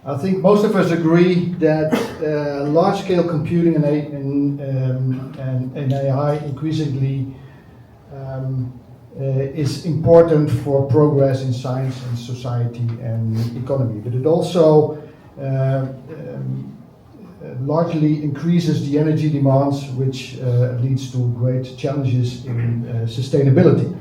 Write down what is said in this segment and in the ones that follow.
I think most of us agree that large-scale computing and AI increasingly is important for progress in science and society and economy, but it also largely increases the energy demands, which leads to great challenges in sustainability.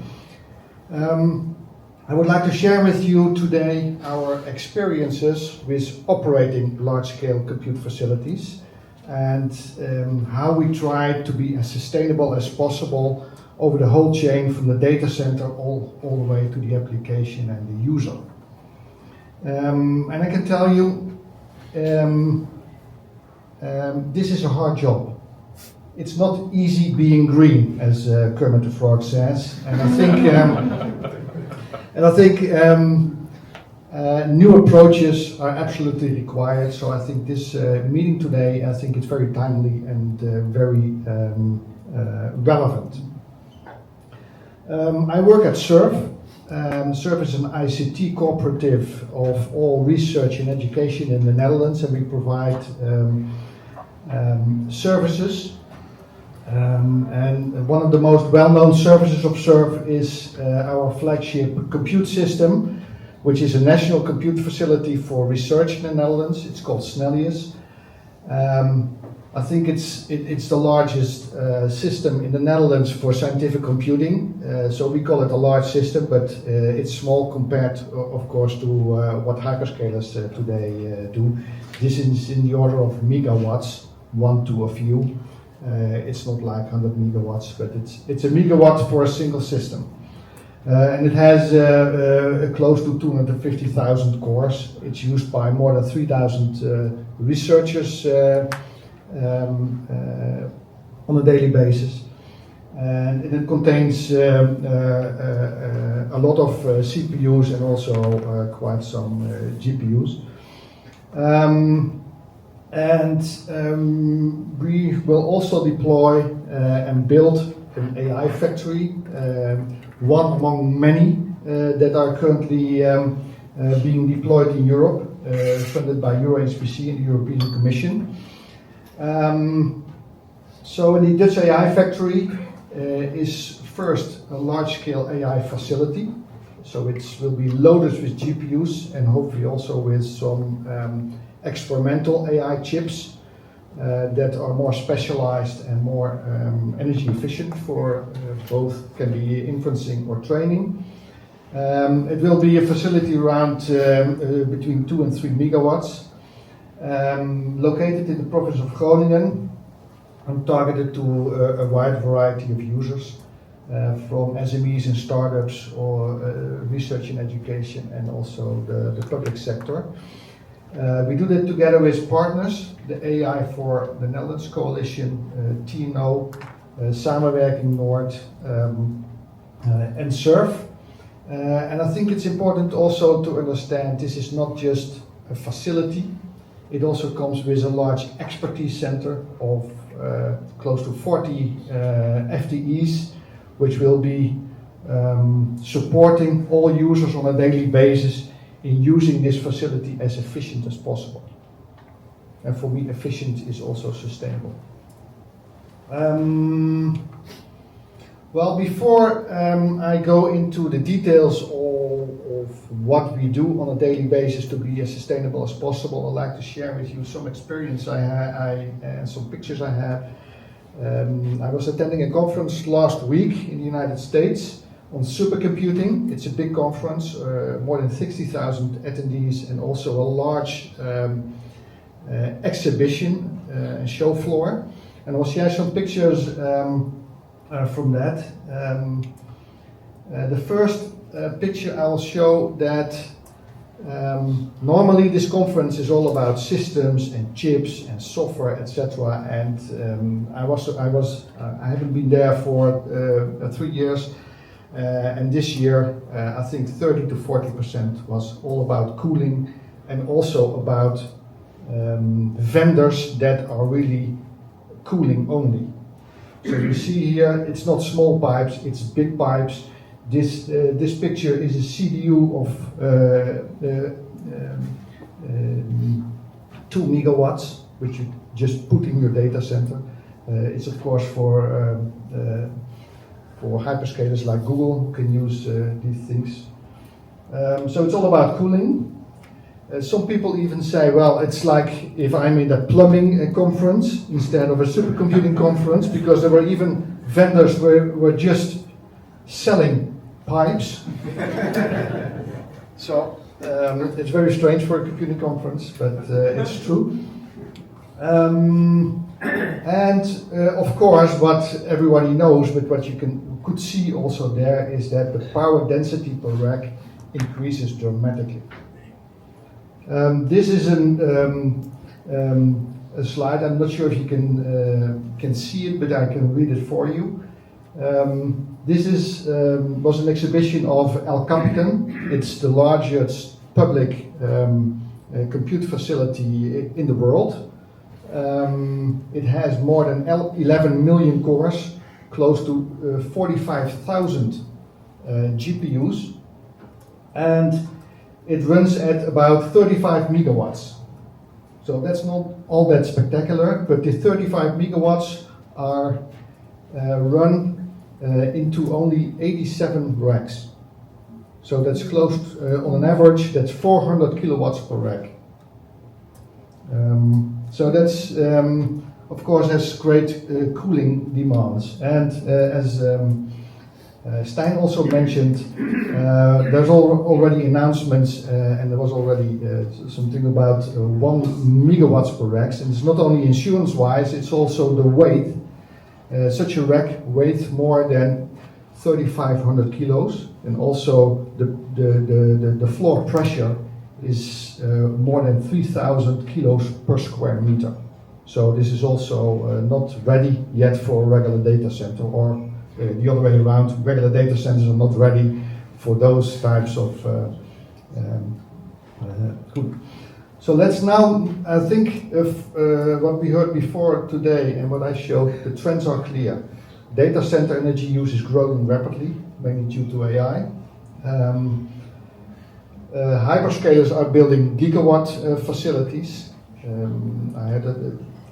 I would like to share with you today our experiences with operating large-scale compute facilities and how we try to be as sustainable as possible over the whole chain from the data center all the way to the application and the user. And I can tell you, this is a hard job. It's not easy being green, as Kermit the Frog says, and I think new approaches are absolutely required. So I think this meeting today, I think it's very timely and very relevant. I work at SURF. SURF is an ICT cooperative of all research and education in the Netherlands, and we provide services. And one of the most well-known services of SURF is our flagship compute system, which is a national compute facility for research in the Netherlands. It's called Snellius. I think it's the largest system in the Netherlands for scientific computing. So we call it a large system, but it's small compared, of course, to what hyperscalers today do. This is in the order of megawatts, one to a few. It's not like 100 megawatts, but it's a megawatt for a single system. And it has close to 250,000 cores. It's used by more than 3,000 researchers on a daily basis. And it contains a lot of CPUs and also quite some GPUs. We will also deploy and build an AI factory, one among many that are currently being deployed in Europe, funded by EuroHPC and the European Commission. So the Dutch AI factory is first a large-scale AI facility. So it will be loaded with GPUs and hopefully also with some experimental AI chips that are more specialized and more energy efficient for both can be inferencing or training. It will be a facility around between 2 and 3 megawatts, located in the province of Groningen and targeted to a wide variety of users, from SMEs and startups or research and education and also the public sector. We do that together with partners, the AI for the Netherlands Coalition, TNO, Samenwerking Noord, and SURF. And I think it's important also to understand this is not just a facility, it also comes with a large expertise center of close to 40 FTEs, which will be supporting all users on a daily basis in using this facility as efficient as possible. And for me, efficient is also sustainable. Well, before I go into the details of what we do on a daily basis to be as sustainable as possible, I'd like to share with you some experience and some pictures I have. I was attending a conference last week in the United States on supercomputing. It's a big conference, more than 60,000 attendees, and also a large exhibition and show floor. And I'll share some pictures from that. The first picture I will show that normally this conference is all about systems and chips and software, etc. And I haven't been there for 3 years. And this year, I think 30 to 40% was all about cooling and also about vendors that are really cooling only. So you see here, it's not small pipes, it's big pipes. This picture is a CDU of 2 megawatts, which you just put in your data center. It's of course for hyperscalers like Google who can use these things. So it's all about cooling. Some people even say, well, it's like if I'm in a plumbing conference instead of a supercomputing conference, because there were even vendors who were just selling pipes. So it's very strange for a computing conference, but it's true. Of course, what everybody knows, but what you could see also there is that the power density per rack increases dramatically. This is a slide. I'm not sure if you can see it, but I can read it for you. This was an exhibition of El Capitan. It's the largest public compute facility in the world. It has more than 11 million cores, close to 45,000 GPUs, and it runs at about 35 megawatts. So that's not all that spectacular, but the 35 megawatts are run into only 87 racks. So that's close, on an average, that's 400 kilowatts per rack. So that's, of course, has great cooling demands. And as Stijn also mentioned, there's already announcements, and there was already something about 1 megawatts per rack. And it's not only insurance-wise, it's also the weight. Such a rack weighs more than 3,500 kilos, and also the floor pressure is more than 3,000 kilos per square meter. So this is also not ready yet for a regular data center, or the other way around, regular data centers are not ready for those types of food. So let's now, I think, what we heard before today and what I showed, the trends are clear. Data center energy use is growing rapidly, mainly due to AI. Hyperscalers are building gigawatt facilities.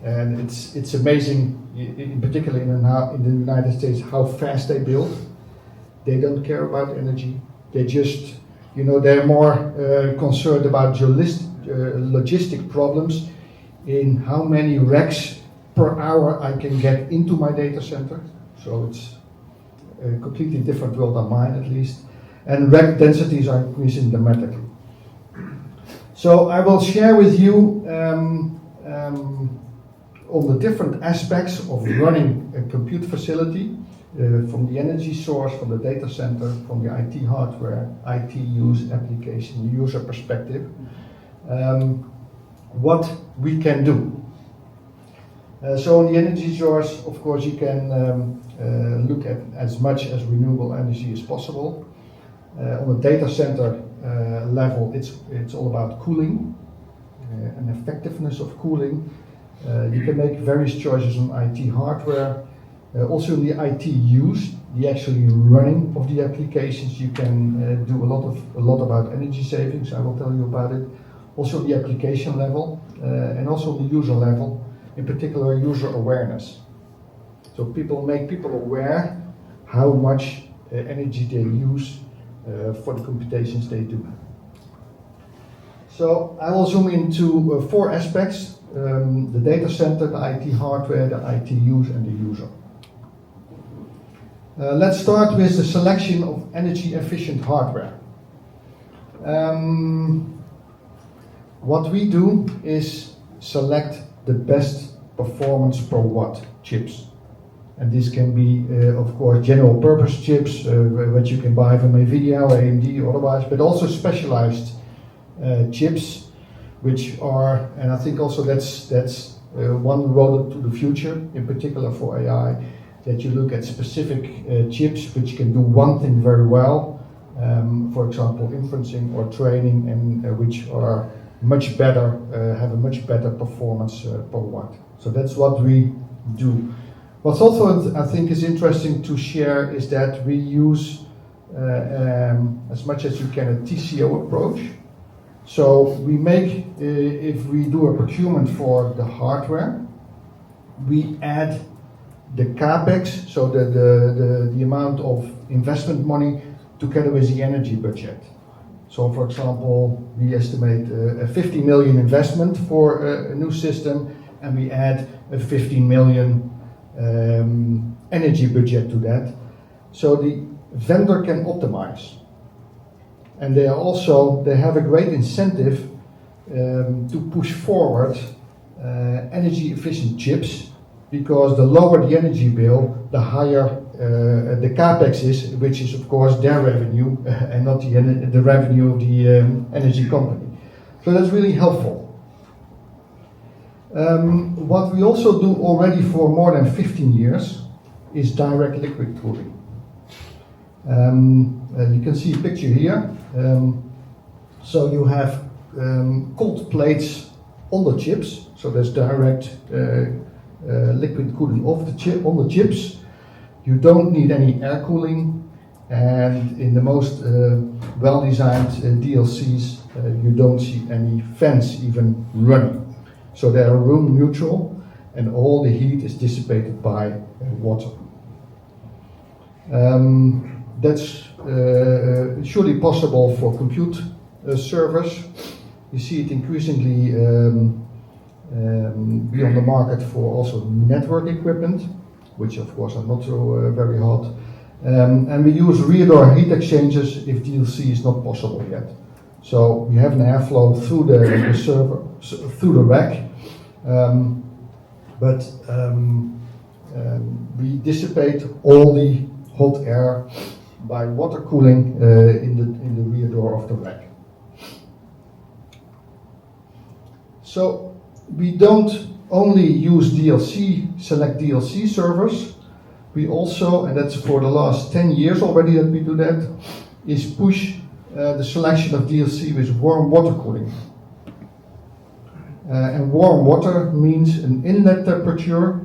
And it's amazing, in particular in the United States, how fast they build. They don't care about energy. They just, they're more concerned about logistic problems in how many racks per hour I can get into my data center. So it's a completely different world than mine, at least. And rack densities are increasing dramatically. So I will share with you all the different aspects of running a compute facility, from the energy source, from the data center, from the IT hardware, IT use, application, user perspective, what we can do. So on the energy source, of course, you can look at as much as renewable energy as possible. On the data center level, it's all about cooling and effectiveness of cooling. You can make various choices on IT hardware. Also in the IT use, the actually running of the applications, you can do a lot about energy savings. I will tell you about it. Also the application level and also the user level, in particular user awareness. So make people aware how much energy they use for the computations they do. So I will zoom into 4 aspects: the data center, the IT hardware, the IT use, and the user. Let's start with the selection of energy efficient hardware. What we do is select the best performance per watt chips. And this can be, of course, general purpose chips, which you can buy from NVIDIA or AMD or otherwise, but also specialized chips, which are, and I think also that's one road to the future, in particular for AI, that you look at specific chips which can do one thing very well, for example, inferencing or training, and which are much better, have a much better performance per watt. So that's what we do. What's also, I think, is interesting to share is that we use, as much as you can, a TCO approach. So we make, if we do a procurement for the hardware, we add the capex, so the amount of investment money together with the energy budget. So for example, we estimate a 50 million investment for a new system, and we add a 15 million energy budget to that. So the vendor can optimize. And they have a great incentive to push forward energy efficient chips, because the lower the energy bill, the higher the capex is, which is of course their revenue and not the revenue of the energy company. So that's really helpful. What we also do already for more than 15 years is direct liquid cooling. You can see a picture here. So you have cold plates on the chips, so there's direct liquid cooling on the chips. You don't need any air cooling, and in the most well-designed DLCs, you don't see any fans even running. So they are room neutral, and all the heat is dissipated by water. That's surely possible for compute servers. You see it increasingly be on the market for also network equipment, which of course are not so very hot. And we use rear door heat exchangers if DLC is not possible yet. So you have an airflow through the server, through the rack, but we dissipate all the hot air by water cooling in the rear door of the rack. So we don't only use select DLC servers, we also, and that's for the last 10 years already that we do that, is push the selection of DLC with warm water cooling. And warm water means an inlet temperature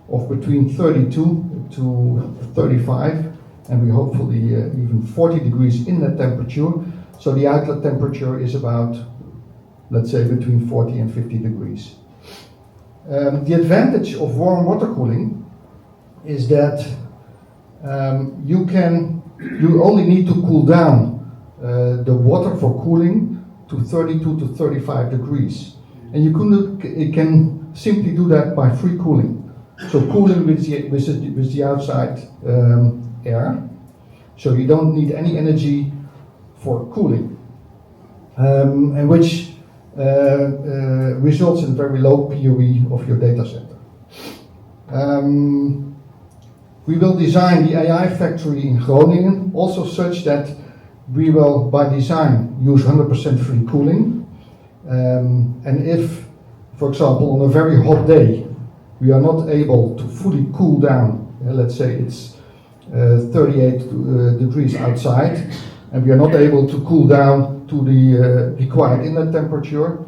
of between 32 to 35, and we hopefully even 40 degrees inlet temperature. So the outlet temperature is about, let's say, between 40 and 50 degrees. The advantage of warm water cooling is that you only need to cool down the water for cooling to 32 to 35 degrees. And you can simply do that by free cooling. So cooling with the outside air. So you don't need any energy for cooling. And which results in very low PUE of your data center. We will design the AI factory in Groningen also such that we will, by design, use 100% free cooling. And if, for example, on a very hot day, we are not able to fully cool down, let's say it's 38 degrees outside, and we are not able to cool down to the required inlet temperature,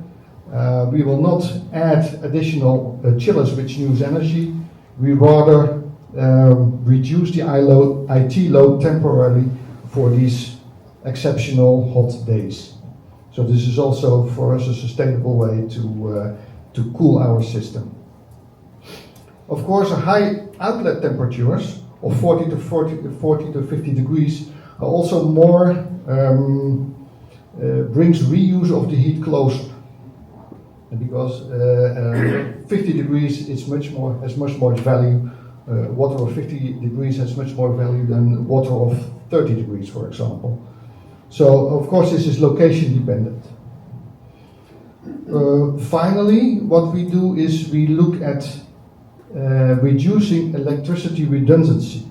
we will not add additional chillers which use energy. We rather reduce the IT load temporarily for these exceptional hot days. So this is also for us a sustainable way to cool our system. Of course, high outlet temperatures of 40 to 50 degrees are also more brings reuse of the heat closer, because 50 degrees has much more value. Water of 50 degrees has much more value than water of 30 degrees, for example. So, of course, this is location dependent. Finally, what we do is we look at reducing electricity redundancy.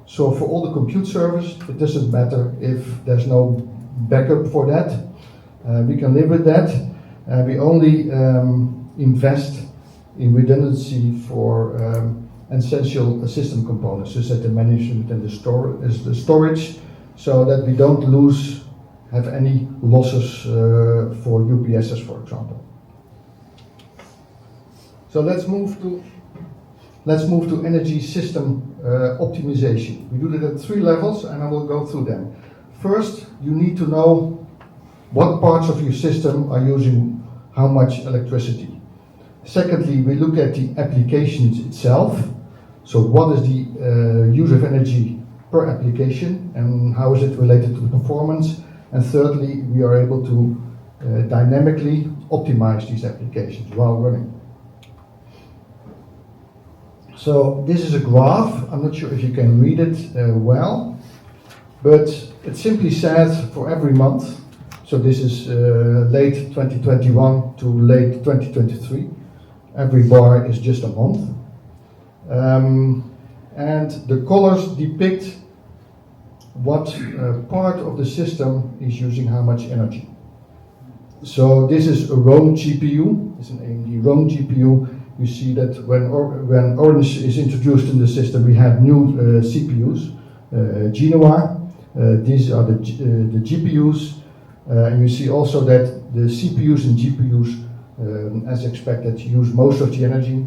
So for all the compute servers, it doesn't matter if there's no backup for that. We can live with that. We only invest in redundancy for essential system components, such as the management and the storage, so that we don't have any losses for UPSs, for example. So let's move to energy system optimization. We do that at 3 levels, and I will go through them. First, you need to know what parts of your system are using how much electricity. Secondly, we look at the applications itself. So what is the use of energy per application and how is it related to the performance? And thirdly, we are able to dynamically optimize these applications while running. So this is a graph. I'm not sure if you can read it well, but it simply says for every month, so this is late 2021 to late 2023, every bar is just a month. And the colors depict what part of the system is using how much energy. So this is a Rome GPU, it's an AMD Rome GPU. You see that when orange is introduced in the system, we have new CPUs, Genoa. These are the GPUs. And you see also that the CPUs and GPUs, as expected, use most of the energy.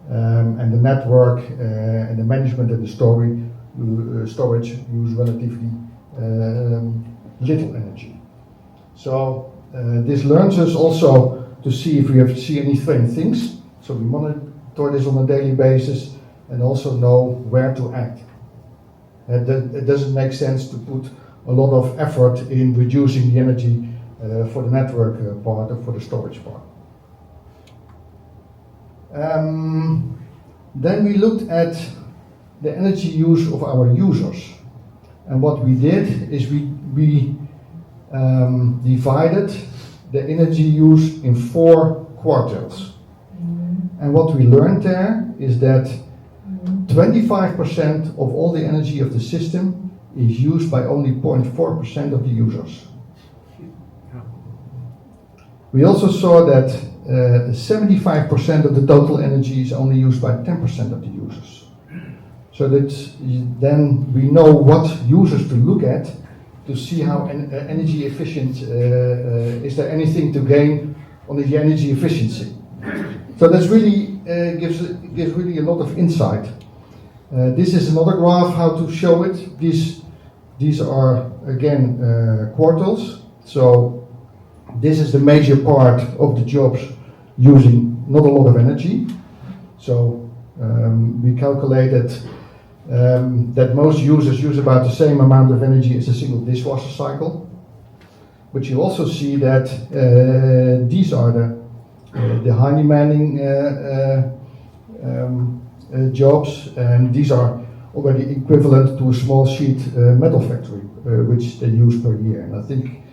And the network and the management and the storage use relatively little energy. So this learns us also to see if we have to see any strange things. So we monitor this on a daily basis and also know where to act. It doesn't make sense to put a lot of effort in reducing the energy for the network part or for the storage part. Then we looked at the energy use of our users. And what we did is we divided the energy use in 4 quartiles. And what we learned there is that 25% of all the energy of the system is used by only 0.4% of the users. We also saw that 75% of the total energy is only used by 10% of the users. So that then we know what users to look at to see how energy efficient, is there anything to gain on the energy efficiency. So that's really gives really a lot of insight. This is another graph how to show it. These are again quartiles. So this is the major part of the jobs using not a lot of energy. So we calculated that most users use about the same amount of energy as a single dishwasher cycle. But you also see that these are the high demanding jobs, and these are already equivalent to a small sheet metal factory, which they use per year. And I think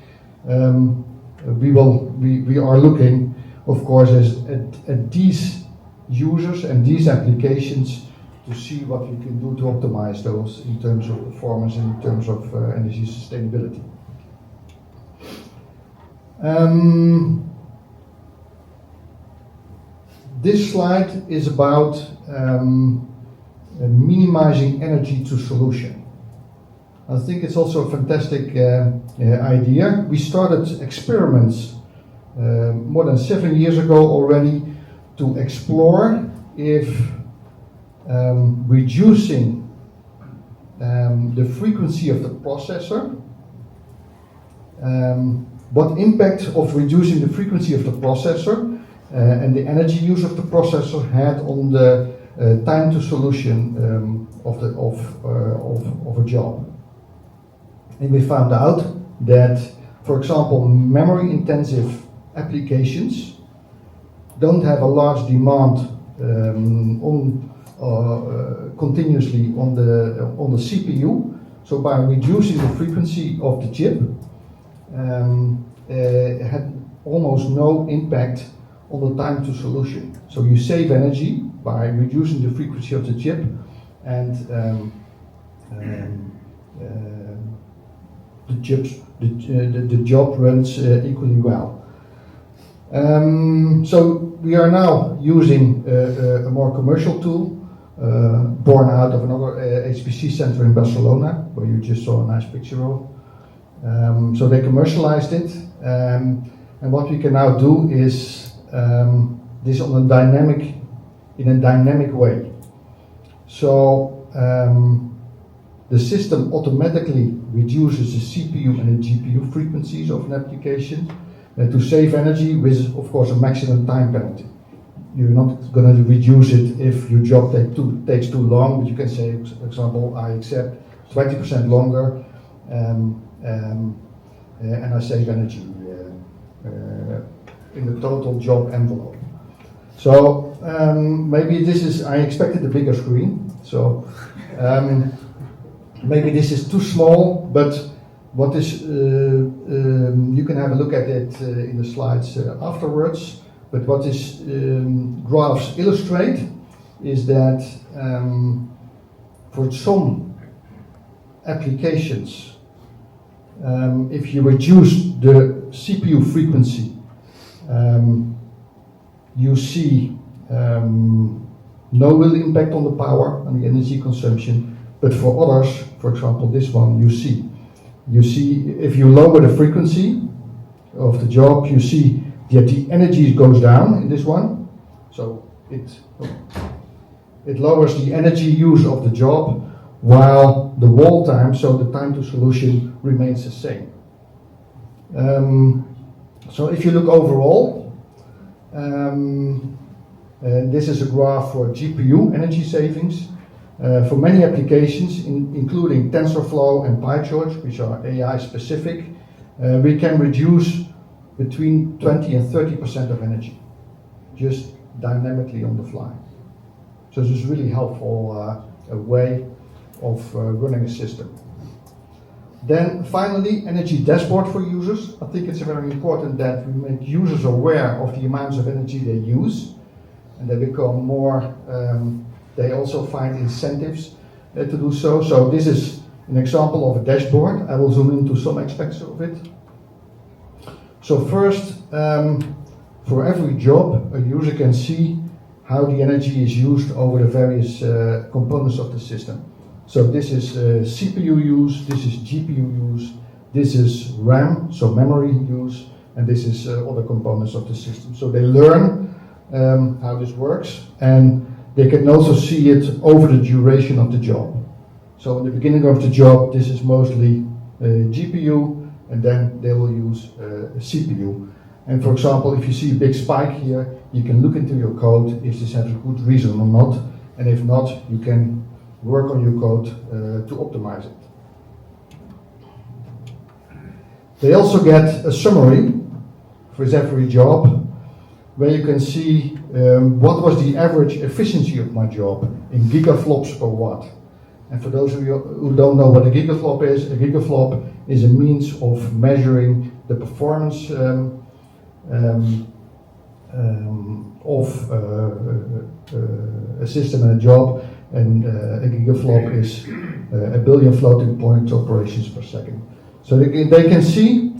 we are looking, of course, at these users and these applications to see what we can do to optimize those in terms of performance and in terms of energy sustainability. This slide is about minimizing energy to solution. I think it's also a fantastic idea. We started experiments more than 7 years ago already to explore if reducing the frequency of the processor, what impact of reducing the frequency of the processor and the energy use of the processor had on the time to solution of a job. And we found out that, for example, memory intensive applications don't have a large demand continuously on the CPU. So by reducing the frequency of the chip, it had almost no impact on the time to solution. So you save energy by reducing the frequency of the chip, and the job runs equally well. So we are now using a more commercial tool born out of another HPC center in Barcelona, where you just saw a nice picture of. So they commercialized it, and what we can now do is this in a dynamic way. So the system automatically reduces the CPU and the GPU frequencies of an application to save energy with, of course, a maximum time penalty. You're not going to reduce it if your job takes too long, but you can say, for example, I accept 20% longer and I save energy in the total job envelope. So maybe this is, I expected a bigger screen, so maybe this is too small, but what is, you can have a look at it in the slides afterwards, but what this graphs illustrate is that for some applications, if you reduce the CPU frequency, you see no real impact on the power, on the energy consumption, but for others, for example this one, you see if you lower the frequency of the job, you see that the energy goes down in this one, so it lowers the energy use of the job, while the wall time, so the time to solution, remains the same. So if you look overall, this is a graph for GPU energy savings. For many applications, including TensorFlow and PyTorch, which are AI specific, we can reduce between 20 and 30% of energy, just dynamically on the fly. So this is really helpful a way of running a system. Then finally, energy dashboard for users. I think it's very important that we make users aware of the amounts of energy they use, and they become more, they also find incentives to do so. So this is an example of a dashboard. I will zoom into some aspects of it. So first, for every job, a user can see how the energy is used over the various components of the system. So this is CPU use, this is GPU use, this is RAM, so memory use, and this is other components of the system. So they learn how this works, and they can also see it over the duration of the job. So in the beginning of the job, this is mostly GPU, and then they will use CPU. And for example, if you see a big spike here, you can look into your code if this has a good reason or not, and if not, you can work on your code to optimize it. They also get a summary for every job, where you can see what was the average efficiency of my job in gigaflops per watt. And for those of you who don't know what a gigaflop is a means of measuring the performance of a system and a job, and a gigaflop is a billion floating point operations per second. So they can see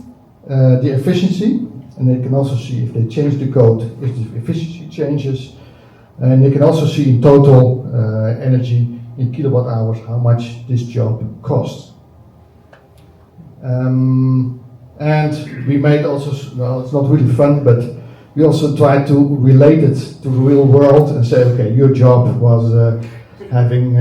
the efficiency, and they can also see if they change the code, if the efficiency changes, and they can also see in total energy in kilowatt hours how much this job costs. And we made also, well, it's not really fun, but we also tried to relate it to the real world and say, okay, your job was having,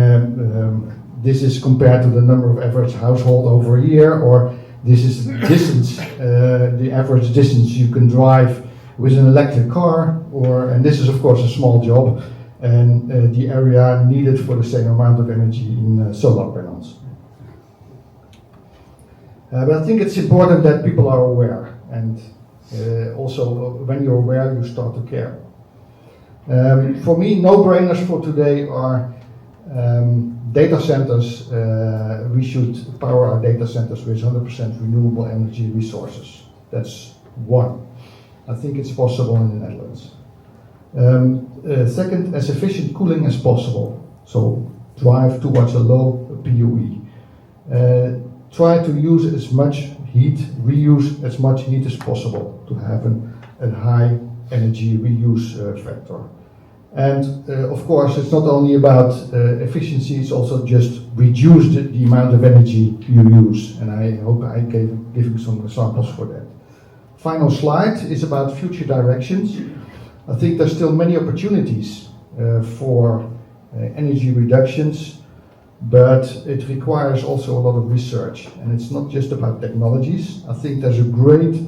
this is compared to the number of average household over a year, or this is the distance, the average distance you can drive with an electric car, and this is of course a small job, and the area needed for the same amount of energy in solar panels. But I think it's important that people are aware, and also when you're aware, you start to care. For me, no-brainers for today are data centers. We should power our data centers with 100% renewable energy resources. That's one. I think it's possible in the Netherlands. Second, as efficient cooling as possible. So drive towards a low PUE. Try to use as much heat, reuse as much heat as possible to have a high energy reuse factor. And of course, it's not only about efficiency, it's also just reduce the amount of energy you use. And I hope I give you some examples for that. Final slide is about future directions. I think there's still many opportunities for energy reductions. but it requires also a lot of research, and it's not just about technologies. I think there's a great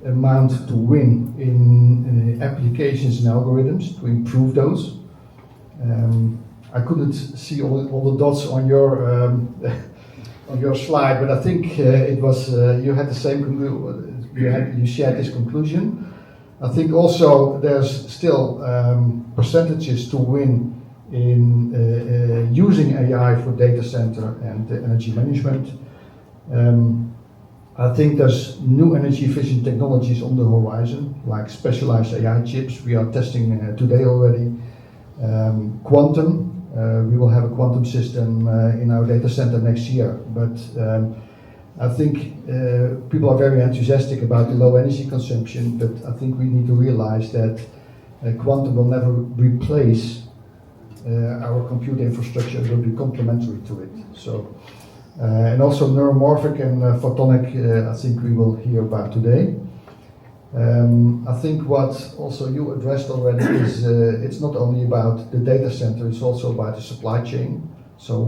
amount to win in applications and algorithms to improve those. I couldn't see all the dots on your on your slide, but I think it was you had the same you shared this conclusion. I think also there's still percentages to win in using AI for data center and energy management. I think there's new energy efficient technologies on the horizon, like specialized AI chips we are testing today already. Quantum, we will have a quantum system in our data center next year, but I think people are very enthusiastic about the low energy consumption, but I think we need to realize that quantum will never replace our compute infrastructure, it will be complementary to it. So, and also neuromorphic and photonic, I think we will hear about today. I think what also you addressed already is it's not only about the data center, it's also about the supply chain. So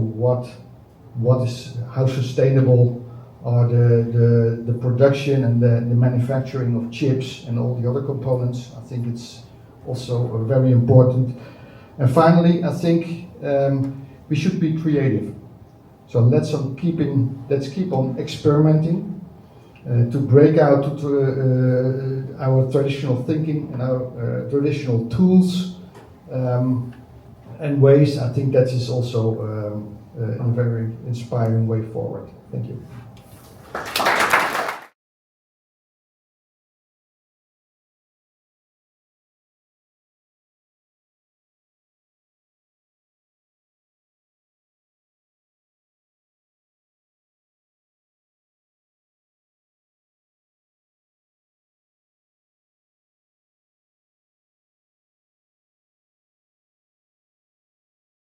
how sustainable are the production and the manufacturing of chips and all the other components. I think it's also very important. And finally, I think we should be creative. So let's keep on experimenting to break out to our traditional thinking and our traditional tools and ways. I think that is also a very inspiring way forward. Thank you.